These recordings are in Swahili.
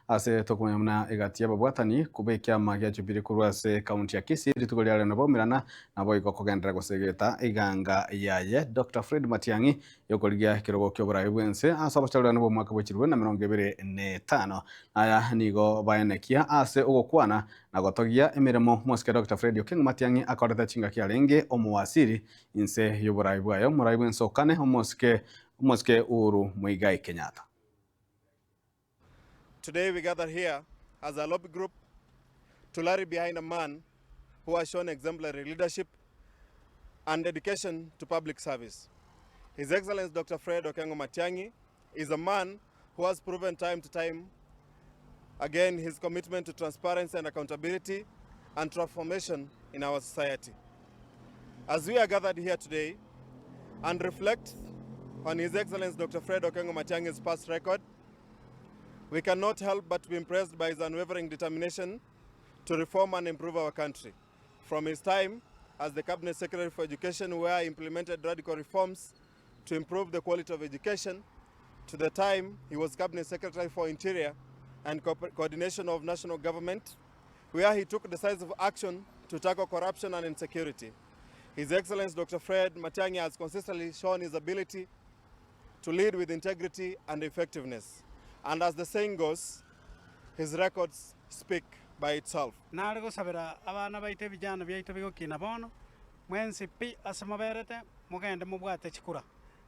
ase tokumenya egati ababwatani kubekia magia Jubilee kurwase kaunti ya Kisii ritugo rya reno bomirana nabo ikokogendera gusegeta iganga yaye Dr. Fred Matiang'i yokorigia kirogo kyo burayi bwense asa abacharurano bo mwaka bw'ekirwe na 2025 aya nigo baenekia ase ugokwana na gotogia emiremo mosike Dr. Fred Matiang'i akoreta chinga kia renge omuwasiri inse y'oburayi bwayo murayi bwense okane mosike Uhuru Muigai Kenyatta. Today we gather here as a lobby group to rally behind a man who has shown exemplary leadership and dedication to public service. His Excellency Dr. Fred Matiang'i is a man who has proven time to time again his commitment to transparency and accountability and transformation in our society. As we are gathered here today and reflect on His Excellency Dr. Fred Matiang'i's past record, we cannot help but be impressed by his unwavering determination to reform and improve our country. From his time as the Cabinet Secretary for Education, where he implemented radical reforms to improve the quality of education, to the time he was Cabinet Secretary for Interior and Coordination of National Government, where he took decisive action to tackle corruption and insecurity. His Excellency Dr. Fred Matiang'i has consistently shown his ability to lead with integrity and effectiveness. And as the saying goes, his records speak by itself. Nargo sabera abana baite vijana byaito bigo kinabono mwensi pi asamaberete mugende mubwate chikura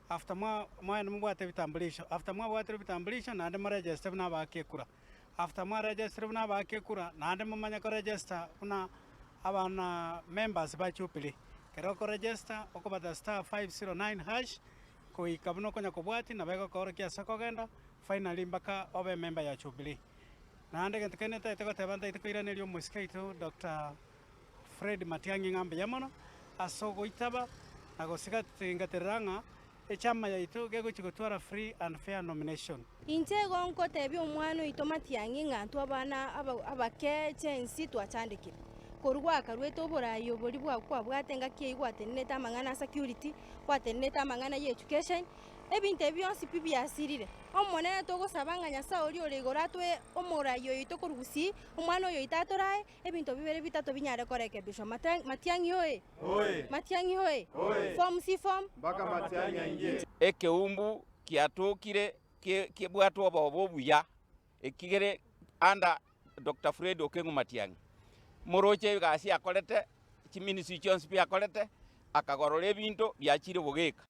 after mwana mubwate vitambulisho after mubwate vitambulisho nande register na bakekura after register na bakekura nande mumanya ko register una abana members ba Jubilee kero ko register okobata *509# ko ikabuno konya kubwati na bego ko kia sakogenda finally mbaka obe member ya Jubilee nande gentekeneta iteko tebanda iteko iranelio muskaito Dr. Fred Matiang'i ngambe yamono asogo itaba nagosika tingateranga echama yaito gego chigotwara free and fair nomination inche gonko tebi omwana ito Matiang'i ngantu abana abake chensi twachandikira korwa karweto burayo bori bwa bwatenga kiigwateneta mangana security kwateneta mangana ye education ebinte byonsi bibyasirire omone togosabanga nyasa oli oligora twe omorayo ito korugusi omwana oyo itatorae ebinto bibere bitato binyare koreke bisho Matiang'i hoye Matiang'i hoye form si form Baka Matiang'i aingie ekeumbu kiatokire kebwatwa bobuya ekigere anda Dr. Fred Matiang'i moroche gasi akolete chiminisi chonsi bya akolete akagorora ebinto byachire bugeka